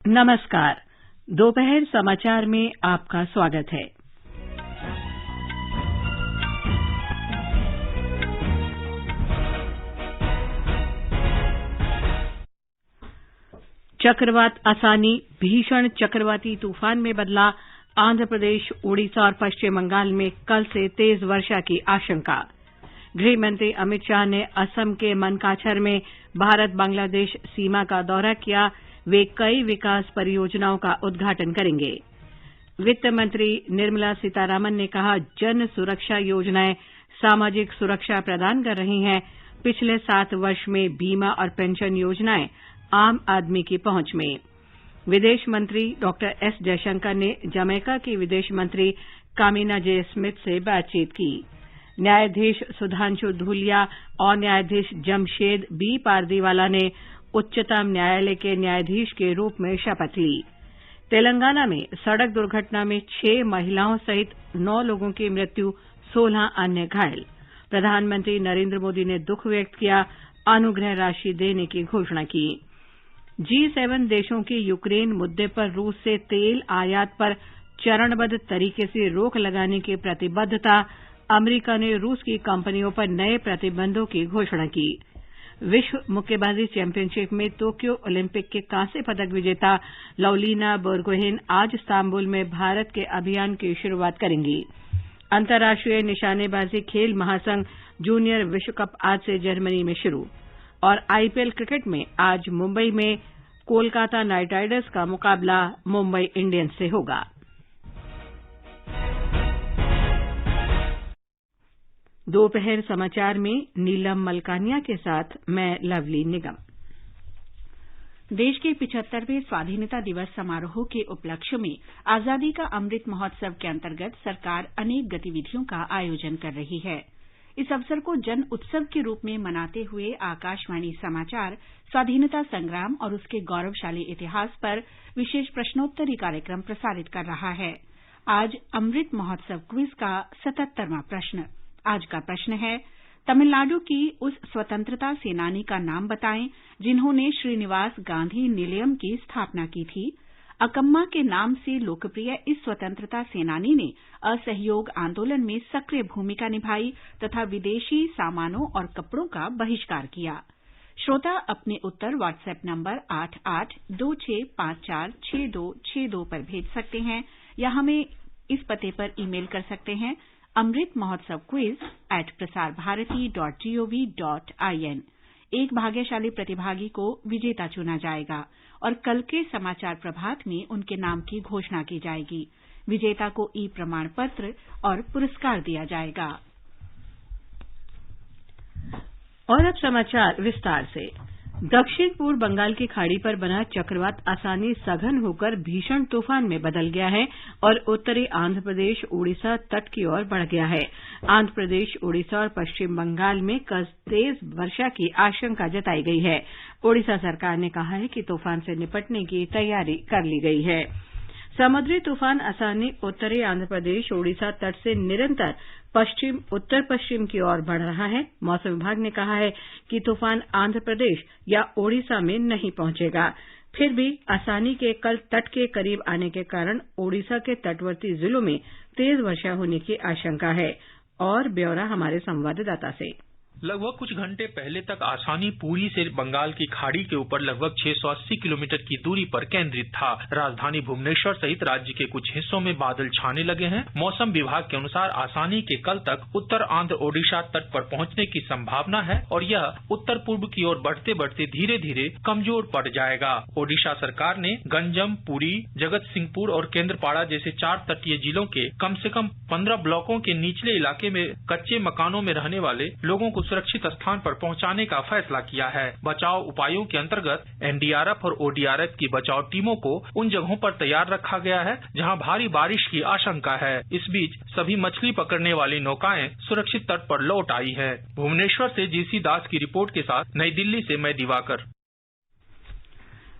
नमस्कार। दोपहर समाचार में आपका स्वागत है। चक्रवात आसानी भीषण चक्रवाती तूफान में बदला। आंध्र प्रदेश, ओडिशा और पश्चिम बंगाल में कल से तेज वर्षा की आशंका। गृह मंत्री अमित शाह ने असम के मनकाछर में भारत बांग्लादेश सीमा का दौरा किया। वे कई विकास परियोजनाओं का उद्घाटन करेंगे। वित्त मंत्री निर्मला सीतारामन ने कहा, जन सुरक्षा योजनाएं सामाजिक सुरक्षा प्रदान कर रही हैं। पिछले 7 वर्ष में बीमा और पेंशन योजनाएं आम आदमी की पहुंच में। विदेश मंत्री डॉक्टर एस जयशंकर ने जमैका की विदेश मंत्री कामिना जे स्मिथ से बातचीत की। न्यायाधीश सुधांशु धूलिया और न्यायाधीश जमशेद बी पारदीवाला ने उच्चतम न्यायालय के न्यायाधीश के रूप में शपथ ली। तेलंगाना में सड़क दुर्घटना में 6 महिलाओं सहित 9 लोगों की मृत्यु, 16 अन्य घायल। प्रधानमंत्री नरेंद्र मोदी ने दुख व्यक्त किया, अनुग्रह राशि देने की घोषणा की। G7 देशों की यूक्रेन मुद्दे पर रूस से तेल आयात पर चरणबद्ध तरीके से रोक लगाने की प्रतिबद्धता। अमेरिका ने रूस की कंपनियों पर नए प्रतिबंधों की घोषणा की। विश्व मुक्केबाजी चैंपियनशिप में टोक्यो ओलंपिक के कांस्य पदक विजेता लवलीना बोरगोहेन आज इस्तांबुल में भारत के अभियान की शुरुआत करेंगी। अंतर्राष्ट्रीय निशानेबाजी खेल महासंघ जूनियर विश्व कप आज से जर्मनी में शुरू। और आईपीएल क्रिकेट में आज मुंबई में कोलकाता नाइट राइडर्स का मुकाबला मुंबई इंडियंस से होगा। दोपहर समाचार में नीलम मलकानिया के साथ मैं लवली निगम। देश के 75वें स्वाधीनता दिवस समारोह के उपलक्ष्य में आजादी का अमृत महोत्सव के अंतर्गत सरकार अनेक गतिविधियों का आयोजन कर रही है। इस अवसर को जन उत्सव के रूप में मनाते हुए आकाशवाणी समाचार स्वाधीनता संग्राम और उसके गौरवशाली इतिहास पर विशेष प्रश्नोत्तरी कार्यक्रम प्रसारित कर रहा है। आज अमृत महोत्सव क्विज का 77वां प्रश्न। आज का प्रश्न है, तमिलनाडु की उस स्वतंत्रता सेनानी का नाम बताएं जिन्होंने श्रीनिवास गांधी निलयम की स्थापना की थी। अकम्मा के नाम से लोकप्रिय इस स्वतंत्रता सेनानी ने असहयोग आंदोलन में सक्रिय भूमिका निभाई तथा विदेशी सामानों और कपड़ों का बहिष्कार किया। श्रोता अपने उत्तर व्हाट्सएप नंबर 8826546262 पर भेज सकते हैं या हमें इस पते पर ईमेल कर सकते हैं amritmahotsav@prasarbharati.gov.in। एक भाग्यशाली प्रतिभागी को विजेता चुना जाएगा और कल के समाचार प्रभात में उनके नाम की घोषणा की जाएगी। विजेता को ई प्रमाण पत्र और पुरस्कार दिया जाएगा। और अब समाचार विस्तार से। दक्षिण पूर्व बंगाल की खाड़ी पर बना चक्रवात आसानी सघन होकर भीषण तूफान में बदल गया है और उत्तरी आंध्र प्रदेश, ओडिशा तट की ओर बढ़ गया है। आंध्र प्रदेश, ओडिशा और पश्चिम बंगाल में कल तेज वर्षा की आशंका जताई गई है। ओडिशा सरकार ने कहा है कि तूफान से निपटने की तैयारी कर ली गई है। समुद्री तूफान आसानी उत्तरी आंध्र प्रदेश, ओडिशा तट से निरंतर पश्चिम उत्तर पश्चिम की ओर बढ़ रहा है। मौसम विभाग ने कहा है कि तूफान आंध्र प्रदेश या ओडिशा में नहीं पहुंचेगा। फिर भी आसानी के कल तट के करीब आने के कारण ओडिशा के तटवर्ती जिलों में तेज वर्षा होने की आशंका है। और ब्यौरा हमारे संवाददाता से। लगभग कुछ घंटे पहले तक आसानी पुरी से बंगाल की खाड़ी के ऊपर लगभग 680 किलोमीटर की दूरी पर केंद्रित था। राजधानी भुवनेश्वर सहित राज्य के कुछ हिस्सों में बादल छाने लगे हैं। मौसम विभाग के अनुसार आसानी के कल तक उत्तर आंध्र ओडिशा तट पर पहुंचने की संभावना है और यह उत्तर पूर्व की ओर बढ़ते बढ़ते धीरे धीरे कमजोर पड़ जाएगा। ओडिशा सरकार ने गंजम, पुरी, जगत सिंहपुर और केंद्रपाड़ा जैसे 4 तटीय जिलों के कम से कम 15 ब्लॉकों के निचले इलाके में कच्चे मकानों में रहने वाले लोगों को सुरक्षित स्थान पर पहुंचाने का फैसला किया है। बचाव उपायों के अंतर्गत एनडीआरएफ और ओडीआरएफ की बचाव टीमों को उन जगहों पर तैयार रखा गया है जहां भारी बारिश की आशंका है। इस बीच सभी मछली पकड़ने वाली नौकाएं सुरक्षित तट पर लौट आई है। भुवनेश्वर से जीसी दास की रिपोर्ट के साथ नई दिल्ली से मैं दिवाकर।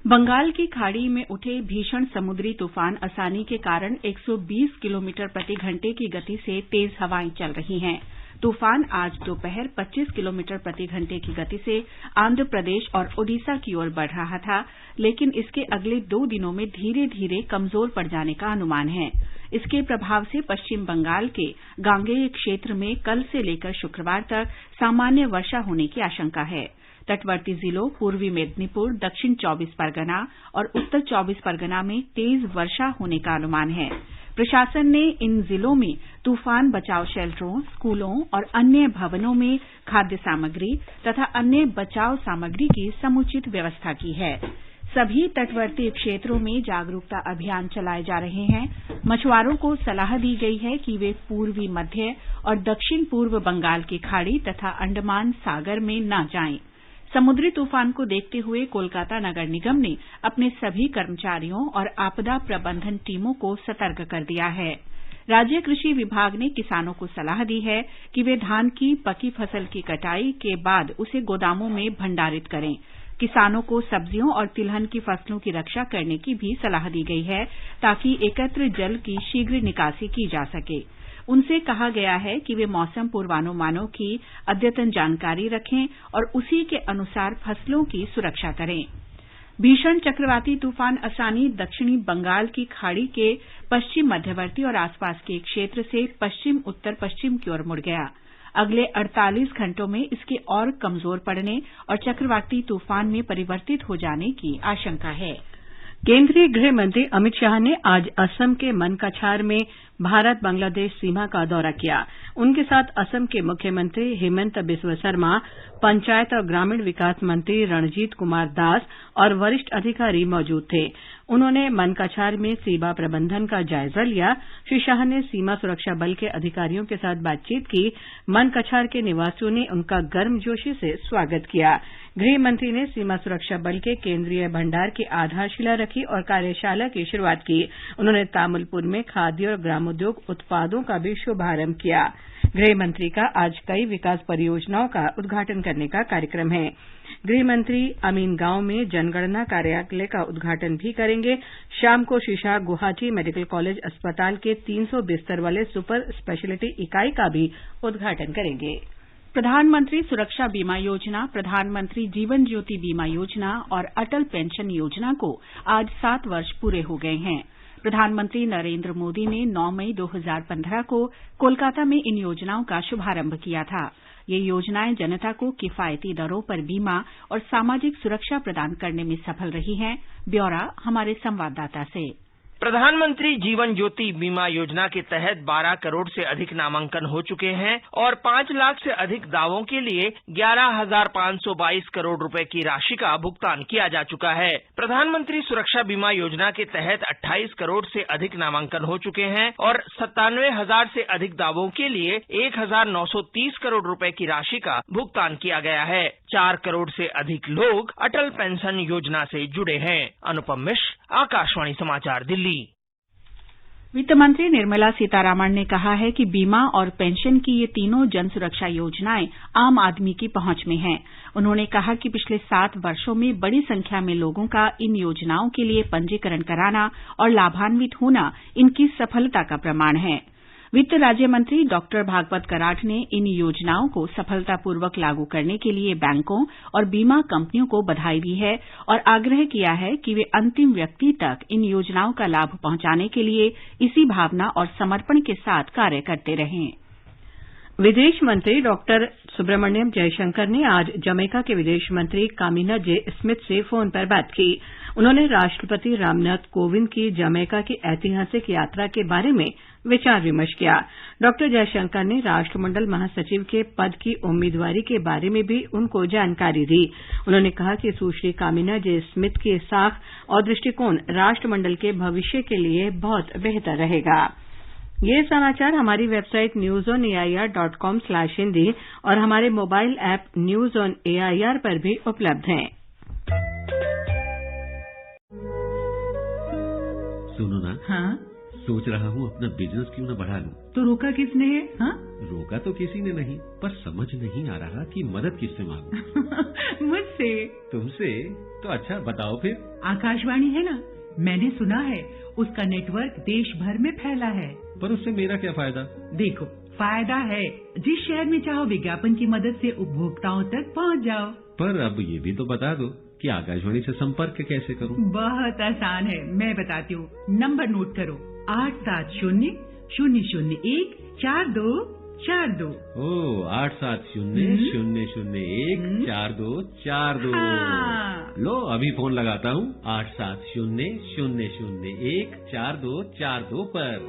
बंगाल की खाड़ी में उठे भीषण समुद्री तूफान आसानी के कारण 120 किलोमीटर प्रति घंटे की गति से तेज हवाएं चल रही हैं। तूफान आज दोपहर 25 किलोमीटर प्रति घंटे की गति से आंध्र प्रदेश और ओडिशा की ओर बढ़ रहा था, लेकिन इसके अगले 2 दिनों में धीरे धीरे कमजोर पड़ जाने का अनुमान है। इसके प्रभाव से पश्चिम बंगाल के गांगेय क्षेत्र में कल से लेकर शुक्रवार तक सामान्य वर्षा होने की आशंका है। तटवर्ती जिलों पूर्वी मेदिनीपुर, दक्षिण 24 परगना और उत्तर 24 परगना में तेज वर्षा होने का अनुमान है। प्रशासन ने इन जिलों में तूफान बचाव शेल्टरों, स्कूलों और अन्य भवनों में खाद्य सामग्री तथा अन्य बचाव सामग्री की समुचित व्यवस्था की है। सभी तटवर्ती क्षेत्रों में जागरूकता अभियान चलाए जा रहे हैं। मछुआरों को सलाह दी गई है कि वे पूर्वी मध्य और दक्षिण पूर्व बंगाल की खाड़ी तथा अंडमान सागर में न जाएं। समुद्री तूफान को देखते हुए कोलकाता नगर निगम ने अपने सभी कर्मचारियों और आपदा प्रबंधन टीमों को सतर्क कर दिया है। राज्य कृषि विभाग ने किसानों को सलाह दी है कि वे धान की पकी फसल की कटाई के बाद उसे गोदामों में भंडारित करें। किसानों को सब्जियों और तिलहन की फसलों की रक्षा करने की भी सलाह दी गई है, ताकि एकत्र जल की शीघ्र निकासी की जा सके। उनसे कहा गया है कि वे मौसम पूर्वानुमानों की अद्यतन जानकारी रखें और उसी के अनुसार फसलों की सुरक्षा करें। भीषण चक्रवाती तूफान असानी दक्षिणी बंगाल की खाड़ी के पश्चिम मध्यवर्ती और आसपास के क्षेत्र से पश्चिम उत्तर पश्चिम की ओर मुड़ गया। अगले 48 घंटों में इसके और कमजोर पड़ने और चक्रवाती तूफान में परिवर्तित हो जाने की आशंका है। केंद्रीय गृह मंत्री अमित शाह ने आज असम के मनकाछार में भारत बांग्लादेश सीमा का दौरा किया। उनके साथ असम के मुख्यमंत्री हिमंत बिस्वा शर्मा, पंचायत और ग्रामीण विकास मंत्री रणजीत कुमार दास और वरिष्ठ अधिकारी मौजूद थे। उन्होंने मनकाछार में सीमा प्रबंधन का जायजा लिया। श्री शाह ने सीमा सुरक्षा बल के अधिकारियों के साथ बातचीत की। मनकाछार के निवासियों ने उनका गर्मजोशी से स्वागत किया। गृह मंत्री ने सीमा सुरक्षा बल के केंद्रीय भंडार की आधारशिला रखी और कार्यशाला की शुरुआत की। उन्होंने तामुलपुर में खाद्य और ग्रामोद्योग उत्पादों का भी शुभारंभ किया। गृह मंत्री का आज कई विकास परियोजनाओं का उद्घाटन करने का कार्यक्रम है। गृह मंत्री अमीनगांव में जनगणना कार्यालय का उद्घाटन भी करेंगे। शाम को श्री शाह गुवाहाटी मेडिकल कॉलेज अस्पताल के 300 बिस्तर वाले सुपर स्पेशलिटी इकाई का भी उद्घाटन करेंगे। प्रधानमंत्री सुरक्षा बीमा योजना, प्रधानमंत्री जीवन ज्योति बीमा योजना और अटल पेंशन योजना को आज 7 वर्ष पूरे हो गए हैं। प्रधानमंत्री नरेंद्र मोदी ने 9 मई 2015 को कोलकाता में इन योजनाओं का शुभारंभ किया था। ये योजनाएं जनता को किफायती दरों पर बीमा और सामाजिक सुरक्षा प्रदान करने में सफल रही हैं। ब्यौरा हमारे संवाददाता से। प्रधानमंत्री जीवन ज्योति बीमा योजना के तहत 12 करोड़ से अधिक नामांकन हो चुके हैं और 5 लाख से अधिक दावों के लिए 11,522 करोड़ रुपए की राशि का भुगतान किया जा चुका है। प्रधानमंत्री सुरक्षा बीमा योजना के तहत 28 करोड़ से अधिक नामांकन हो चुके हैं और 97,000 से अधिक दावों के लिए 1,930 करोड़ रुपए की राशि का भुगतान किया गया है। 4 करोड़ से अधिक लोग अटल पेंशन योजना से जुड़े हैं। अनुपम मिश्र, आकाशवाणी समाचार, दिल्ली। वित्त मंत्री निर्मला सीतारामन ने कहा है कि बीमा और पेंशन की ये तीनों जन सुरक्षा योजनाएं आम आदमी की पहुंच में हैं। उन्होंने कहा कि पिछले 7 वर्षों में बड़ी संख्या में लोगों का इन योजनाओं के लिए पंजीकरण कराना और लाभान्वित होना इनकी सफलता का प्रमाण है। वित्त राज्य मंत्री डॉक्टर भागवत कराठ ने इन योजनाओं को सफलतापूर्वक लागू करने के लिए बैंकों और बीमा कंपनियों को बधाई दी है और आग्रह किया है कि वे अंतिम व्यक्ति तक इन योजनाओं का लाभ पहुंचाने के लिए इसी भावना और समर्पण के साथ कार्य करते रहें। विदेश मंत्री डॉक्टर सुब्रमण्यम जयशंकर ने आज जमैका के विदेश मंत्री कामिना जे स्मिथ से फोन पर बात की। उन्होंने राष्ट्रपति रामनाथ कोविंद की जमैका की ऐतिहासिक यात्रा के बारे में विचार विमर्श किया। डॉक्टर जयशंकर ने राष्ट्रमंडल महासचिव के पद की उम्मीदवारी के बारे में भी उनको जानकारी दी। उन्होंने कहा कि सुश्री कामिना जे स्मिथ की साख और दृष्टिकोण राष्ट्रमंडल के भविष्य के लिए बहुत बेहतर रहेगा। ये समाचार हमारी वेबसाइट newsonair.com/hindi और हमारे mobile app news on AIR पर भी उपलब्ध हैं। सुनो ना, हाँ? सोच रहा हूँ अपना बिजनेस क्यों न बढ़ा लूं। तो रोका किसने है? हाँ? रोका तो किसी ने नहीं, पर समझ नहीं आ रहा कि मदद किससे मांगूं। मुझसे। तुमसे? तो अच्छा बताओ फिर। आकाशवाणी है ना, मैंने सुना है उसका नेटवर्क देश भर में फैला है। पर उससे मेरा क्या फायदा? देखो, फायदा है, जिस शहर में चाहो विज्ञापन की मदद से उपभोक्ताओं तक पहुंच जाओ। पर अब ये भी तो बता दो कि आकाशवाणी से संपर्क कैसे करूं? बहुत आसान है, मैं बताती हूँ। नंबर नोट करो, 870-001-4242। 870-001-4242। लो अभी फोन लगाता हूँ 870-001-4242 पर।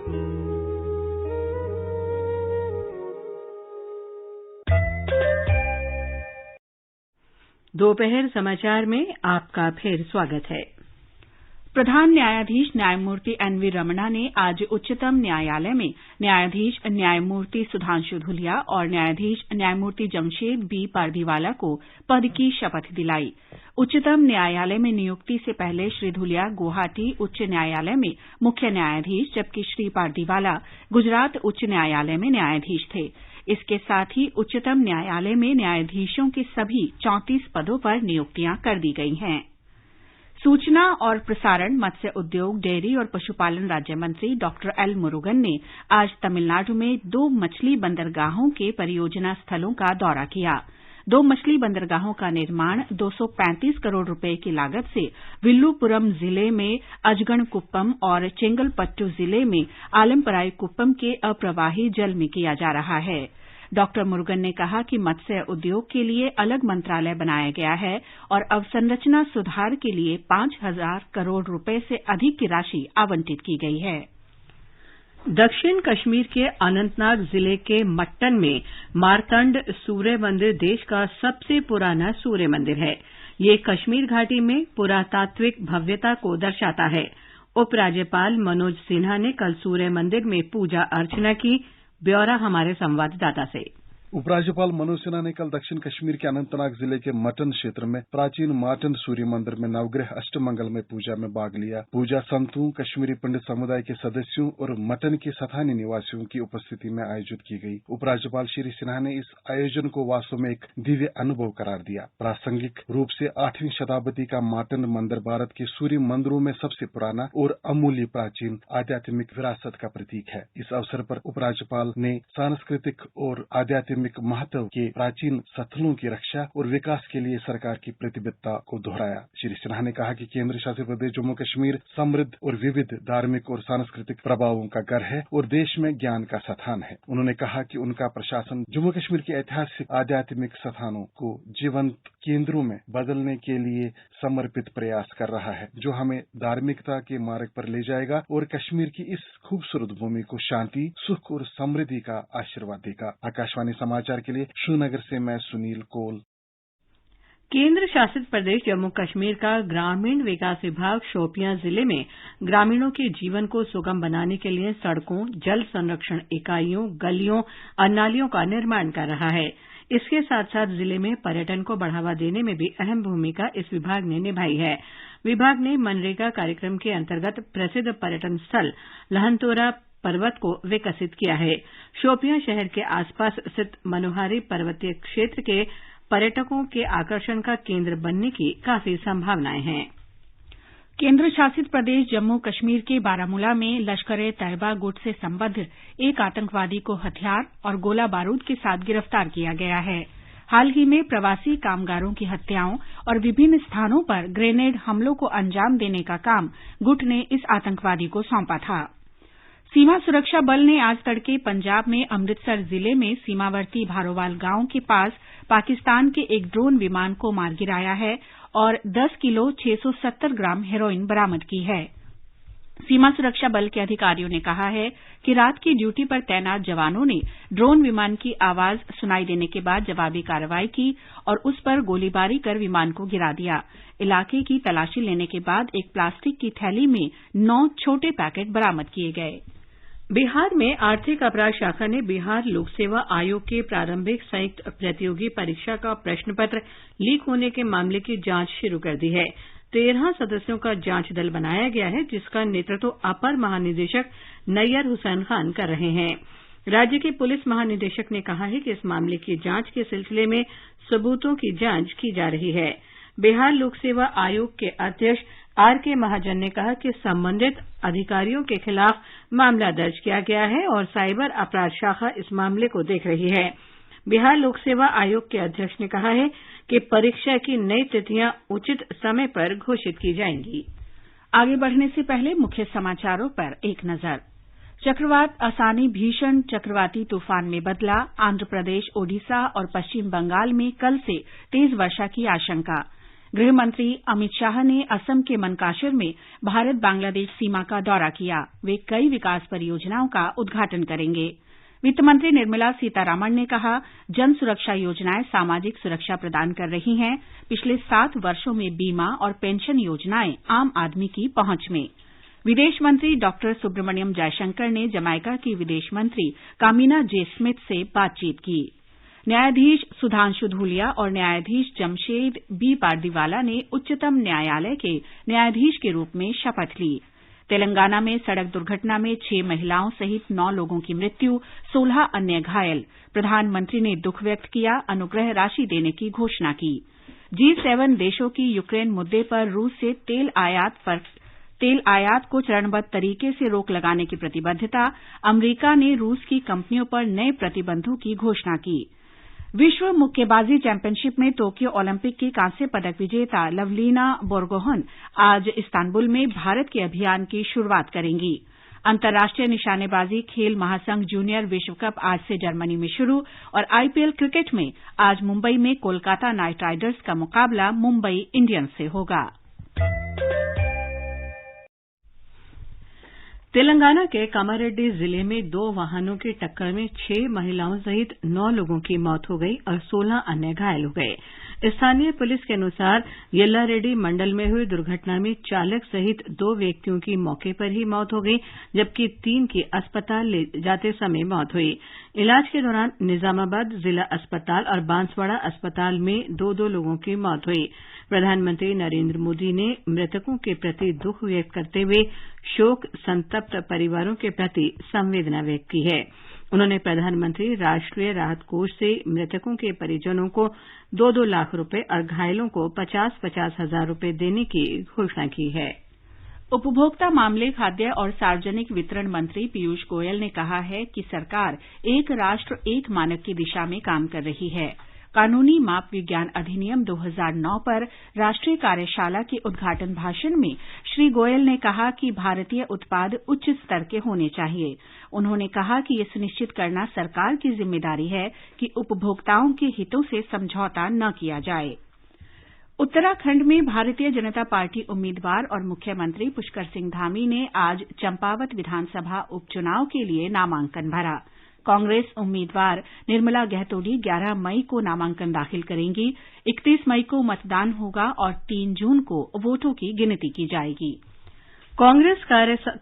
दोपहर समाचार में आपका फिर स्वागत है। प्रधान न्यायाधीश न्यायमूर्ति एनवी रमणा ने आज उच्चतम न्यायालय में न्यायाधीश न्यायमूर्ति सुधांशु धुलिया और न्यायाधीश न्यायमूर्ति जमशेद बी पारदीवाला को पद की शपथ दिलाई। उच्चतम न्यायालय में नियुक्ति से पहले श्री धुलिया गुवाहाटी उच्च न्यायालय में मुख्य न्यायाधीश, जबकि श्री पारदीवाला गुजरात उच्च न्यायालय में न्यायाधीश थे। इसके साथ ही उच्चतम न्यायालय में न्यायाधीशों के सभी 34 पदों पर नियुक्तियां कर दी गई हैं। सूचना और प्रसारण, मत्स्य उद्योग, डेयरी और पशुपालन राज्य मंत्री डॉक्टर एल मुरुगन ने आज तमिलनाडु में 2 मछली बंदरगाहों के परियोजना स्थलों का दौरा किया। 2 मछली बंदरगाहों का निर्माण 235 करोड़ रुपए की लागत से विल्लुपुरम जिले में अजगणकुप्पम और चेंगलपट्टू जिले में आलमपराई कुप्पम के अप्रवाही जल में किया जा रहा है। डॉक्टर मुरुगन ने कहा कि मत्स्य उद्योग के लिए अलग मंत्रालय बनाया गया है और अवसंरचना सुधार के लिए 5,000 करोड़ रुपए से अधिक की राशि आवंटित की गई है। दक्षिण कश्मीर के अनंतनाग जिले के मट्टन में मारतंड सूर्य मंदिर देश का सबसे पुराना सूर्य मंदिर है। ये कश्मीर घाटी में पुरातात्विक भव्यता को दर्शाता है। उपराज्यपाल मनोज सिन्हा ने कल सूर्य मंदिर में पूजा अर्चना की। ब्यौरा हमारे संवाददाता से। उपराज्यपाल मनोज सिन्हा ने कल दक्षिण कश्मीर के अनंतनाग जिले के मटन क्षेत्र में प्राचीन मार्टन सूर्य मंदिर में नवग्रह अष्टमंगल में पूजा में भाग लिया। पूजा संतों, कश्मीरी पंडित समुदाय के सदस्यों और मटन के स्थानीय निवासियों की उपस्थिति में आयोजित की गई। उपराज्यपाल श्री सिन्हा ने इस आयोजन को वास्तव में एक दिव्य अनुभव करार दिया। प्रासंगिक रूप से 8वीं शताब्दी का मार्टन मंदिर भारत के सूर्य मंदिरों में सबसे पुराना और अमूल्य प्राचीन आध्यात्मिक विरासत का प्रतीक है। इस अवसर पर उपराज्यपाल ने सांस्कृतिक और आध्यात्मिक महत्व के प्राचीन स्थलों की रक्षा और विकास के लिए सरकार की प्रतिबद्धता को दोहराया। श्री सिन्हा ने कहा कि केंद्र शासित प्रदेश जम्मू कश्मीर समृद्ध और विविध धार्मिक और सांस्कृतिक प्रभावों का घर है और देश में ज्ञान का स्थान है। उन्होंने कहा कि उनका प्रशासन जम्मू कश्मीर के ऐतिहासिक आध्यात्मिक स्थानों को जीवंत केंद्रों में बदलने के लिए समर्पित प्रयास कर रहा है, जो हमें धार्मिकता के मार्ग पर ले जाएगा और कश्मीर की इस खूबसूरत भूमि को शांति, सुख और समृद्धि का आशीर्वाद देगा। आकाशवाणी समाचार के लिए श्रीनगर से मैं सुनील कोल। केंद्र शासित प्रदेश जम्मू कश्मीर का ग्रामीण विकास विभाग शोपियां जिले में ग्रामीणों के जीवन को सुगम बनाने के लिए सड़कों, जल संरक्षण इकाइयों, गलियों और नालियों का निर्माण कर रहा है। इसके साथ साथ जिले में पर्यटन को बढ़ावा देने में भी अहम भूमिका इस विभाग ने निभाई है। विभाग ने मनरेगा कार्यक्रम के अंतर्गत प्रसिद्ध पर्यटन स्थल लहनतोरा पर्वत को विकसित किया है। शोपियां शहर के आसपास स्थित मनोहारी पर्वतीय क्षेत्र के पर्यटकों के आकर्षण का केंद्र बनने की काफी संभावनाएं हैं। केंद्र शासित प्रदेश जम्मू कश्मीर के बारामूला में लश्कर-ए-तैयबा गुट से संबद्ध एक आतंकवादी को हथियार और गोला बारूद के साथ गिरफ्तार किया गया है। हाल ही में प्रवासी कामगारों की हत्याओं और विभिन्न स्थानों पर ग्रेनेड हमलों को अंजाम देने का काम गुट ने इस आतंकवादी को सौंपा था। सीमा सुरक्षा बल ने आज तड़के पंजाब में अमृतसर जिले में सीमावर्ती भारोवाल गांव के पास पाकिस्तान के एक ड्रोन विमान को मार गिराया है और 10 किलो 670 ग्राम हेरोइन बरामद की है। सीमा सुरक्षा बल के अधिकारियों ने कहा है कि रात की ड्यूटी पर तैनात जवानों ने ड्रोन विमान की आवाज सुनाई देने के बाद जवाबी कार्रवाई की और उस पर गोलीबारी कर विमान को गिरा दिया। इलाके की तलाशी लेने के बाद एक प्लास्टिक की थैली में 9 छोटे पैकेट बरामद किए गए। बिहार में आर्थिक अपराध शाखा ने बिहार लोक सेवा आयोग के प्रारंभिक संयुक्त प्रतियोगी परीक्षा का प्रश्न पत्र लीक होने के मामले की जांच शुरू कर दी है। 13 सदस्यों का जांच दल बनाया गया है, जिसका नेतृत्व अपर महानिदेशक नैयर हुसैन खान कर रहे हैं। राज्य के पुलिस महानिदेशक ने कहा है कि इस मामले की जांच के सिलसिले में सबूतों की जांच की जा रही है। बिहार लोक सेवा आयोग के अध्यक्ष आर.के. महाजन ने कहा कि संबंधित अधिकारियों के खिलाफ मामला दर्ज किया गया है और साइबर अपराध शाखा इस मामले को देख रही है। बिहार लोक सेवा आयोग के अध्यक्ष ने कहा है कि परीक्षा की नई तिथियां उचित समय पर घोषित की जाएंगी। आगे बढ़ने से पहले मुख्य समाचारों पर एक नजर। चक्रवात असानी भीषण चक्रवाती तूफान में बदला। आंध्र प्रदेश, ओडिशा और पश्चिम बंगाल में कल से तेज वर्षा की आशंका। गृह मंत्री अमित शाह ने असम के मनकाशर में भारत बांग्लादेश सीमा का दौरा किया। वे कई विकास परियोजनाओं का उद्घाटन करेंगे। वित्त मंत्री निर्मला सीतारामन ने कहा, जन सुरक्षा योजनाएं सामाजिक सुरक्षा प्रदान कर रही हैं। पिछले 7 वर्षों में बीमा और पेंशन योजनाएं आम आदमी की पहुंच में। विदेश मंत्री डॉक्टर सुब्रमण्यम जयशंकर ने जमैका की विदेश मंत्री कामिना जे स्मिथ से बातचीत की। न्यायाधीश सुधांशु धूलिया और न्यायाधीश जमशेद बी पारदीवाला ने उच्चतम न्यायालय के न्यायाधीश के रूप में शपथ ली। तेलंगाना में सड़क दुर्घटना में 6 महिलाओं सहित 9 लोगों की मृत्यु, 16 अन्य घायल। प्रधानमंत्री ने दुख व्यक्त किया, अनुग्रह राशि देने की घोषणा की। G7 देशों की यूक्रेन मुद्दे पर रूस से तेल आयात को चरणबद्ध तरीके से रोक लगाने की प्रतिबद्धता। अमरीका ने रूस की कंपनियों पर नए प्रतिबंधों की घोषणा की। विश्व मुक्केबाजी चैंपियनशिप में टोक्यो ओलंपिक की कांस्य पदक विजेता लवलीना बोरगोहन आज इस्तांबुल में भारत के अभियान की शुरुआत करेंगी। अंतर्राष्ट्रीय निशानेबाजी खेल महासंघ जूनियर विश्व कप आज से जर्मनी में शुरू और आईपीएल क्रिकेट में आज मुंबई में कोलकाता नाइट राइडर्स का मुकाबला मुंबई इंडियंस से होगा। तेलंगाना के कामारेड्डी जिले में 2 वाहनों की टक्कर में 6 महिलाओं सहित 9 लोगों की मौत हो गई और 16 अन्य घायल हो गए। स्थानीय पुलिस के अनुसार येल्लारेड्डी मंडल में हुई दुर्घटना में चालक सहित 2 व्यक्तियों की मौके पर ही मौत हो गई, जबकि 3 की अस्पताल ले जाते समय मौत हुई। इलाज के दौरान निजामाबाद जिला अस्पताल और बांसवाड़ा अस्पताल में 2-2 लोगों की मौत हुई। प्रधानमंत्री नरेंद्र मोदी ने मृतकों के प्रति दुख व्यक्त करते हुए शोक संतप्त परिवारों के प्रति संवेदना व्यक्त की है। उन्होंने प्रधानमंत्री राष्ट्रीय राहत कोष से मृतकों के परिजनों को 2-2 लाख रुपए और घायलों को 50-50 हजार रुपए देने की घोषणा की है। उपभोक्ता मामले, खाद्य और सार्वजनिक वितरण मंत्री पीयूष गोयल ने कहा है कि सरकार एक राष्ट्र एक मानक की दिशा में काम कर रही है। कानूनी माप विज्ञान अधिनियम 2009 पर राष्ट्रीय कार्यशाला के उद्घाटन भाषण में श्री गोयल ने कहा कि भारतीय उत्पाद उच्च स्तर के होने चाहिए। उन्होंने कहा कि ये सुनिश्चित करना सरकार की जिम्मेदारी है कि उपभोक्ताओं के हितों से समझौता न किया जाए। उत्तराखंड में भारतीय जनता पार्टी उम्मीदवार और मुख्यमंत्री पुष्कर सिंह धामी ने आज चंपावत विधानसभा उपचुनाव के लिए नामांकन भरा। कांग्रेस उम्मीदवार निर्मला गहतोड़ी 11 मई को नामांकन दाखिल करेंगी। 31 मई को मतदान होगा और 3 जून को वोटों की गिनती की जाएगी। कांग्रेस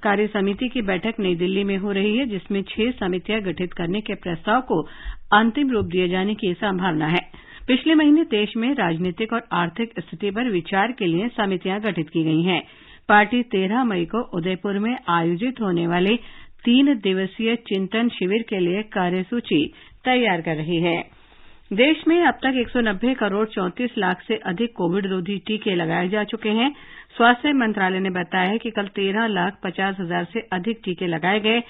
कार्य समिति की बैठक नई दिल्ली में हो रही है, जिसमें 6 समितियां गठित करने के प्रस्ताव को अंतिम रूप दिए जाने की संभावना है। पिछले महीने देश में राजनीतिक और आर्थिक स्थिति पर विचार के लिए समितियां गठित की गई हैं। पार्टी 13 मई को उदयपुर में आयोजित होने वाले 3 दिवसीय चिंतन शिविर के लिए कार्यसूची तैयार कर रही है। देश में अब तक 190 करोड़ 34 लाख से अधिक कोविड रोधी टीके लगाए जा चुके हैं। स्वास्थ्य मंत्रालय ने बताया है कि कल 13,50,000 से अधिक टीके लगाए गए।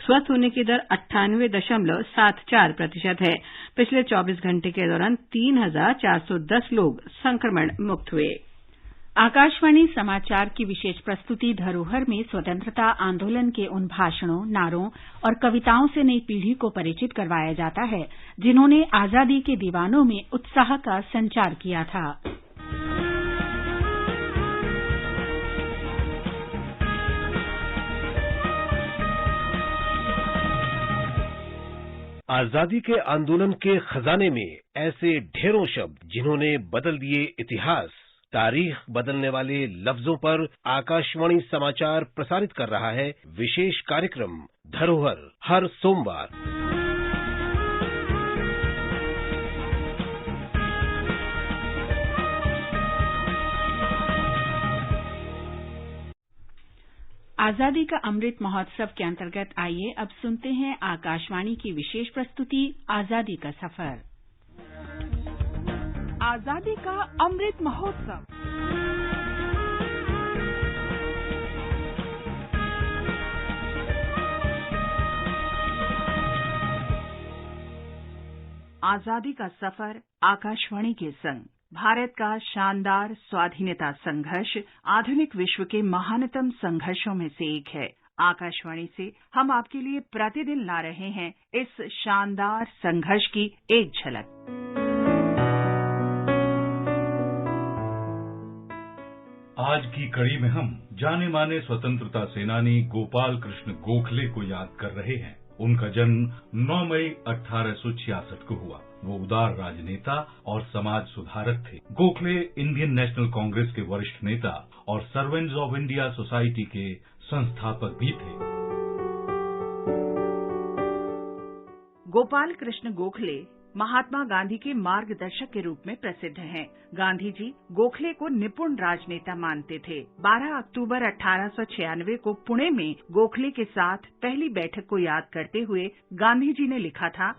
स्वस्थ होने की दर 98.74% है। पिछले 24 घंटे के दौरान 3,410 लोग संक्रमण मुक्त हुए। आकाशवाणी समाचार की विशेष प्रस्तुति धरोहर में स्वतंत्रता आंदोलन के उन भाषणों, नारों और कविताओं से नई पीढ़ी को परिचित करवाया जाता है जिन्होंने आजादी के दीवानों में उत्साह का संचार किया था। आजादी के आंदोलन के खजाने में ऐसे ढेरों शब्द जिन्होंने बदल दिए इतिहास। तारीख बदलने वाले लफ्जों पर आकाशवाणी समाचार प्रसारित कर रहा है विशेष कार्यक्रम धरोहर, हर सोमवार। आजादी का अमृत महोत्सव के अंतर्गत आइए अब सुनते हैं आकाशवाणी की विशेष प्रस्तुति आजादी का सफर। आजादी का अमृत महोत्सव आजादी का सफर आकाशवाणी के संग। भारत का शानदार स्वाधीनता संघर्ष आधुनिक विश्व के महानतम संघर्षों में से एक है। आकाशवाणी से हम आपके लिए प्रतिदिन ला रहे हैं इस शानदार संघर्ष की एक झलक। आज की कड़ी में हम जाने माने स्वतंत्रता सेनानी गोपाल कृष्ण गोखले को याद कर रहे हैं। उनका जन्म 9 मई 1866 को हुआ। वो उदार राजनेता और समाज सुधारक थे। गोखले इंडियन नेशनल कांग्रेस के वरिष्ठ नेता और सर्वेंट्स ऑफ इंडिया सोसाइटी के संस्थापक भी थे। गोपाल कृष्ण गोखले महात्मा गांधी के मार्गदर्शक के रूप में प्रसिद्ध हैं। गांधी जी गोखले को निपुण राजनेता मानते थे। 12 अक्टूबर 1896 को पुणे में गोखले के साथ पहली बैठक को याद करते हुए गांधी जी ने लिखा था,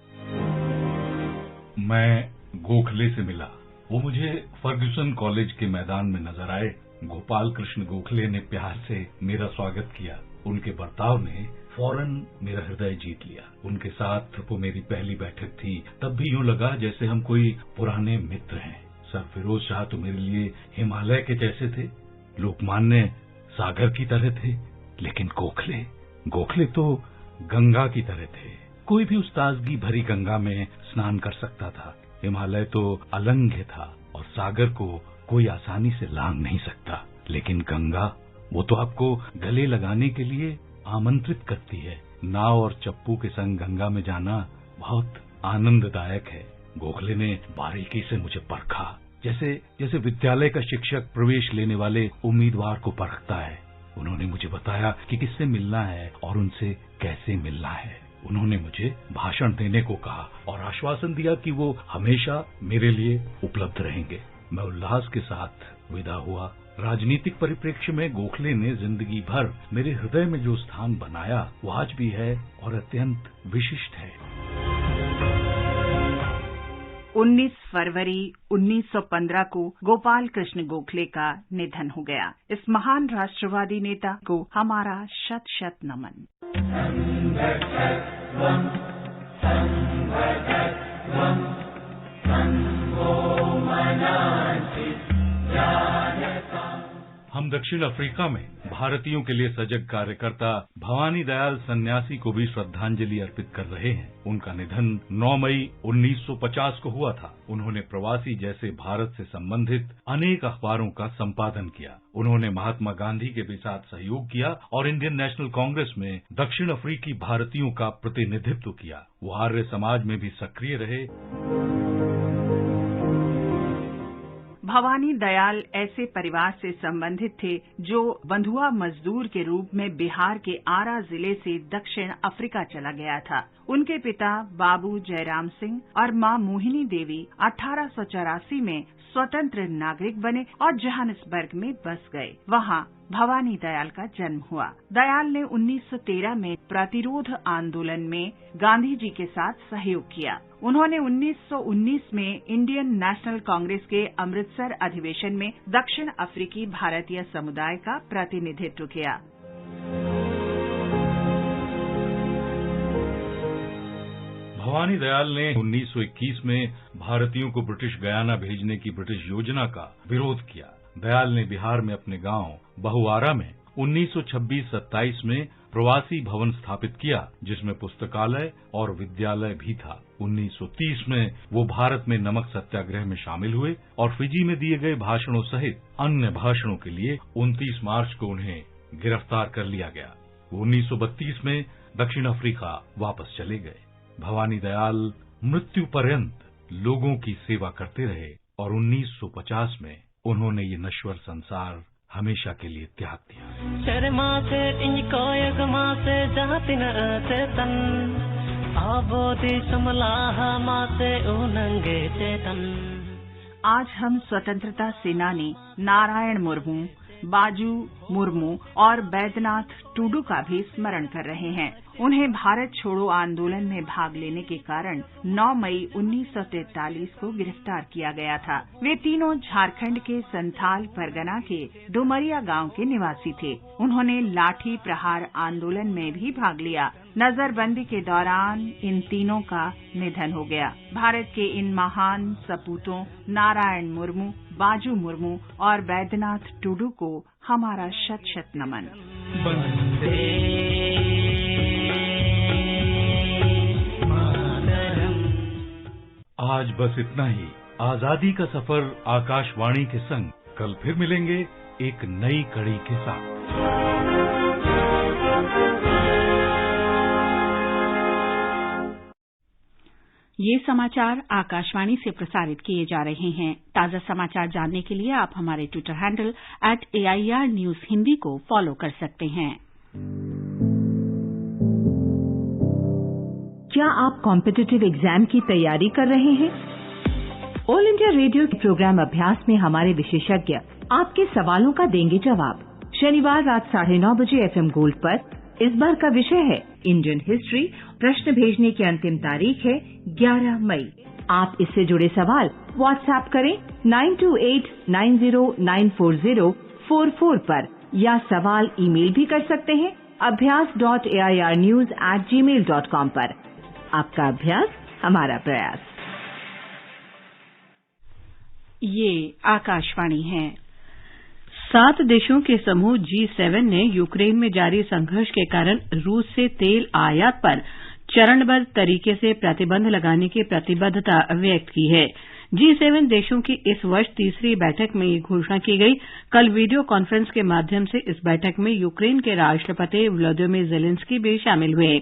मैं गोखले से मिला। वो मुझे फर्ग्यूसन कॉलेज के मैदान में नजर आए। गोपाल कृष्ण गोखले ने प्यार से मेरा स्वागत किया। उनके बर्ताव ने फौरन मेरा हृदय जीत लिया। उनके साथ वो मेरी पहली बैठक थी। तब भी यूं लगा जैसे हम कोई पुराने मित्र हैं। सरफिरोज शाह तो मेरे लिए हिमालय के जैसे थे, लोकमान्य सागर की तरह थे, लेकिन गोखले तो गंगा की तरह थे। कोई भी उस ताजगी भरी गंगा में स्नान कर सकता था। हिमालय तो अलंघ्य था और सागर को कोई आसानी से लांघ नहीं सकता, लेकिन गंगा वो तो आपको गले लगाने के लिए आमंत्रित करती है। नाव और चप्पू के संग गंगा में जाना बहुत आनंददायक है। गोखले ने बारीकी से मुझे परखा, जैसे विद्यालय का शिक्षक प्रवेश लेने वाले उम्मीदवार को परखता है। उन्होंने मुझे बताया कि किससे मिलना है और उनसे कैसे मिलना है। उन्होंने मुझे भाषण देने को कहा और आश्वासन दिया कि वो हमेशा मेरे लिए उपलब्ध रहेंगे। मैं उल्लास के साथ विदा हुआ। राजनीतिक परिप्रेक्ष्य में गोखले ने जिंदगी भर मेरे हृदय में जो स्थान बनाया वो आज भी है और अत्यंत विशिष्ट है। 19 फरवरी 1915 को गोपाल कृष्ण गोखले का निधन हो गया। इस महान राष्ट्रवादी नेता को हमारा शत शत नमन। हम दक्षिण अफ्रीका में भारतीयों के लिए सजग कार्यकर्ता भवानी दयाल सन्यासी को भी श्रद्धांजलि अर्पित कर रहे हैं। उनका निधन 9 मई 1950 को हुआ था। उन्होंने प्रवासी जैसे भारत से संबंधित अनेक अखबारों का संपादन किया। उन्होंने महात्मा गांधी के भी साथ सहयोग किया और इंडियन नेशनल कांग्रेस में दक्षिण अफ्रीकी भारतीयों का प्रतिनिधित्व किया। वो आर्य समाज में भी सक्रिय रहे। भवानी दयाल ऐसे परिवार से संबंधित थे जो बंधुआ मजदूर के रूप में बिहार के आरा जिले से दक्षिण अफ्रीका चला गया था। उनके पिता बाबू जयराम सिंह और मां मोहिनी देवी 1884 में स्वतंत्र नागरिक बने और जोहानिसबर्ग में बस गए। वहां भवानी दयाल का जन्म हुआ। दयाल ने 1913 में प्रतिरोध आंदोलन में गांधी जी के साथ सहयोग किया। उन्होंने 1919 में इंडियन नेशनल कांग्रेस के अमृतसर अधिवेशन में दक्षिण अफ्रीकी भारतीय समुदाय का प्रतिनिधित्व किया। भवानी दयाल ने 1921 में भारतीयों को ब्रिटिश गयाना भेजने की ब्रिटिश योजना का विरोध किया। दयाल ने बिहार में अपने गांव बहुआरा में 1926-27 में प्रवासी भवन स्थापित किया, जिसमें पुस्तकालय और विद्यालय भी था। 1930 में वो भारत में नमक सत्याग्रह में शामिल हुए और फिजी में दिए गए भाषणों सहित अन्य भाषणों के लिए 29 मार्च को उन्हें गिरफ्तार कर लिया गया। वो 1932 में दक्षिण अफ्रीका वापस चले गए। भवानी दयाल मृत्यु पर्यंत लोगों की सेवा करते रहे और 1950 में उन्होंने ये नश्वर संसार हमेशा के लिए त्याग दिया। आज हम स्वतंत्रता सेनानी नारायण मुर्मू, बाजू मुर्मू और बैद्यनाथ टूडू का भी स्मरण कर रहे हैं। उन्हें भारत छोड़ो आंदोलन में भाग लेने के कारण 9 मई 1943 को गिरफ्तार किया गया था। वे तीनों झारखंड के संथाल परगना के डुमरिया गांव के निवासी थे। उन्होंने लाठी प्रहार आंदोलन में भी भाग लिया। नजरबंदी के दौरान इन तीनों का निधन हो गया। भारत के इन महान सपूतों नारायण मुर्मू, बाजू मुर्मू और बैद्यनाथ टुडू को हमारा शत शत नमन। आज बस इतना ही। आजादी का सफर आकाशवाणी के संग। कल फिर मिलेंगे एक नई कड़ी के साथ। ये समाचार आकाशवाणी से प्रसारित किए जा रहे हैं। ताजा समाचार जानने के लिए आप हमारे Twitter handle @AIR News Hindi को फॉलो कर सकते हैं। क्या आप कॉम्पिटिटिव एग्जाम की तैयारी कर रहे हैं? ऑल इंडिया रेडियो के प्रोग्राम अभ्यास में हमारे विशेषज्ञ आपके सवालों का देंगे जवाब। शनिवार रात 9:30 बजे FM गोल्ड पर। इस बार का विषय है इंडियन हिस्ट्री। प्रश्न भेजने की अंतिम तारीख है 11 मई। आप इससे जुड़े सवाल व्हाट्सएप करें 9289094044 पर या सवाल ईमेल भी कर सकते हैं abhyas.airnews@gmail.com पर। आपका अभ्यास हमारा प्रयास। ये आकाशवाणी है। 7 देशों के समूह G7 ने यूक्रेन में जारी संघर्ष के कारण रूस से तेल आयात पर चरणबद्ध तरीके से प्रतिबंध लगाने की प्रतिबद्धता व्यक्त की है। G7 देशों की इस वर्ष तीसरी बैठक में ये घोषणा की गई। कल वीडियो कॉन्फ्रेंस के माध्यम से इस बैठक में यूक्रेन के राष्ट्रपति व्लादिमीर ज़ेलेंस्की भी शामिल हुए।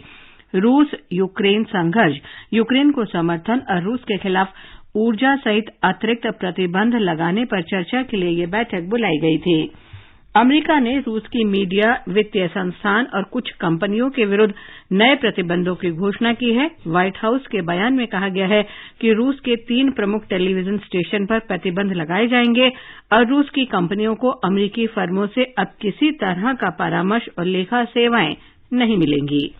रूस यूक्रेन संघर्ष, यूक्रेन को समर्थन और रूस के खिलाफ ऊर्जा सहित अतिरिक्त प्रतिबंध लगाने पर चर्चा के लिए ये बैठक बुलाई गई थी। अमेरिका ने रूस की मीडिया, वित्तीय संस्थान और कुछ कंपनियों के विरुद्ध नए प्रतिबंधों की घोषणा की है। व्हाइट हाउस के बयान में कहा गया है कि रूस के 3 प्रमुख टेलीविजन स्टेशन पर प्रतिबंध लगाए जाएंगे और रूस की कंपनियों को अमेरिकी फर्मों से अब किसी तरह का परामर्श और लेखा सेवाएं नहीं मिलेंगी।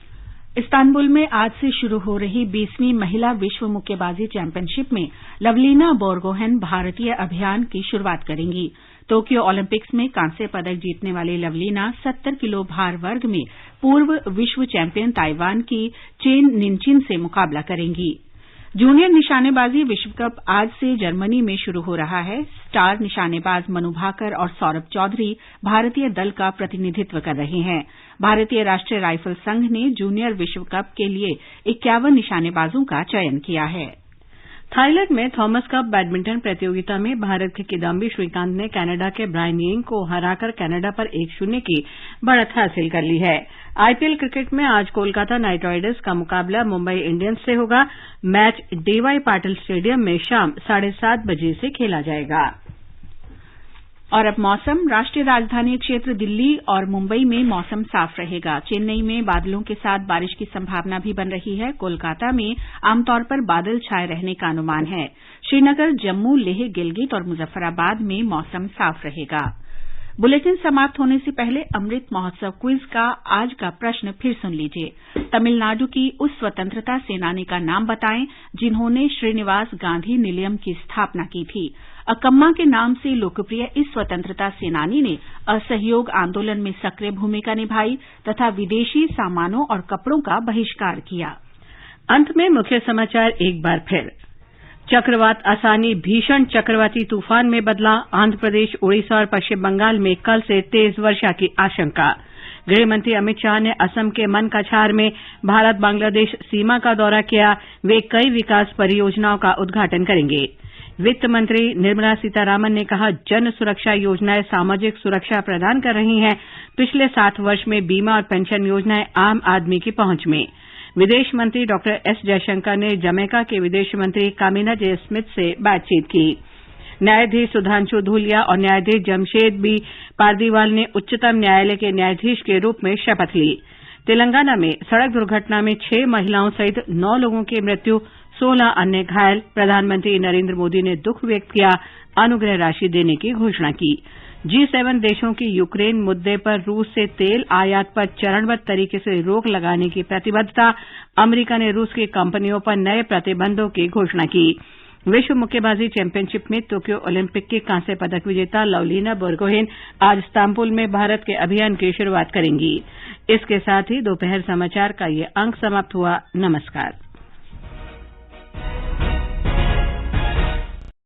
इस्तांबुल में आज से शुरू हो रही 20वीं महिला विश्व मुक्केबाजी चैंपियनशिप में लवलीना बोरगोहेन भारतीय अभियान की शुरुआत करेंगी। टोक्यो ओलंपिक्स में कांस्य पदक जीतने वाली लवलीना 70 किलो भार वर्ग में पूर्व विश्व चैंपियन ताइवान की चेन निनचिन से मुकाबला करेंगी। जूनियर निशानेबाजी विश्व कप आज से जर्मनी में शुरू हो रहा है। स्टार निशानेबाज मनु भाकर और सौरभ चौधरी भारतीय दल का प्रतिनिधित्व कर रहे हैं। भारतीय राष्ट्रीय राइफल संघ ने जूनियर विश्व कप के लिए 51 निशानेबाजों का चयन किया है। थाईलैंड में थॉमस कप बैडमिंटन प्रतियोगिता में भारत के किदाम्बी श्रीकांत ने कनाडा के ब्रायन यिंग को हराकर कनाडा पर 1-0 की बढ़त हासिल कर ली है। आईपीएल क्रिकेट में आज कोलकाता नाइट राइडर्स का मुकाबला मुंबई इंडियंस से होगा। मैच डीवाई पाटिल स्टेडियम में शाम 7:30 बजे से खेला जाएगा। और अब मौसम। राष्ट्रीय राजधानी क्षेत्र दिल्ली और मुंबई में मौसम साफ रहेगा। चेन्नई में बादलों के साथ बारिश की संभावना भी बन रही है। कोलकाता में आमतौर पर बादल छाए रहने का अनुमान है। श्रीनगर, जम्मू, लेह, गिलगित और मुजफ्फराबाद में मौसम साफ रहेगा। बुलेटिन समाप्त होने से पहले अमृत महोत्सव क्विज का आज का प्रश्न फिर सुन लीजिए। तमिलनाडु की उस स्वतंत्रता सेनानी का नाम बताएं जिन्होंने श्रीनिवास गांधी निलयम की स्थापना की थी। अकम्मा के नाम से लोकप्रिय इस स्वतंत्रता सेनानी ने असहयोग आंदोलन में सक्रिय भूमिका निभाई तथा विदेशी सामानों और कपड़ों का बहिष्कार किया। अंत में मुख्य समाचार एक बार फिर। चक्रवात आसानी भीषण चक्रवाती तूफान में बदला। आंध्र प्रदेश, ओडिशा और पश्चिम बंगाल में कल से तेज वर्षा की आशंका। गृहमंत्री अमित शाह ने असम के मनकाछार में भारत बांग्लादेश सीमा का दौरा किया। वे कई विकास परियोजनाओं का उद्घाटन करेंगे। वित्त मंत्री निर्मला सीतारामन ने कहा, जन सुरक्षा योजनाएं सामाजिक सुरक्षा प्रदान कर रही हैं। पिछले 7 वर्ष में बीमा और पेंशन योजनाएं आम आदमी की पहुंच में। विदेश मंत्री डॉक्टर एस जयशंकर ने जमैका के विदेश मंत्री कामिना जे स्मिथ से बातचीत की। न्यायाधीश सुधांशु धूलिया और न्यायाधीश जमशेद बी पारदीवाल ने उच्चतम न्यायालय के न्यायाधीश के रूप में शपथ ली। तेलंगाना में सड़क दुर्घटना में 6 महिलाओं सहित 9 लोगों की मृत्यु, 16 अन्य घायल। प्रधानमंत्री नरेंद्र मोदी ने दुख व्यक्त किया, अनुग्रह राशि देने की घोषणा की। G7 देशों की यूक्रेन मुद्दे पर रूस से तेल आयात पर चरणबद्ध तरीके से रोक लगाने की प्रतिबद्धता। अमेरिका ने रूस की कंपनियों पर नए प्रतिबंधों की घोषणा की। विश्व मुक्केबाजी चैंपियनशिप में टोक्यो ओलंपिक की कांस्य पदक विजेता लवलीना बोरगोहेन आज इस्तांबुल में भारत के अभियान की शुरुआत करेंगी। इसके साथ ही दोपहर समाचार का ये अंक समाप्त हुआ। नमस्कार।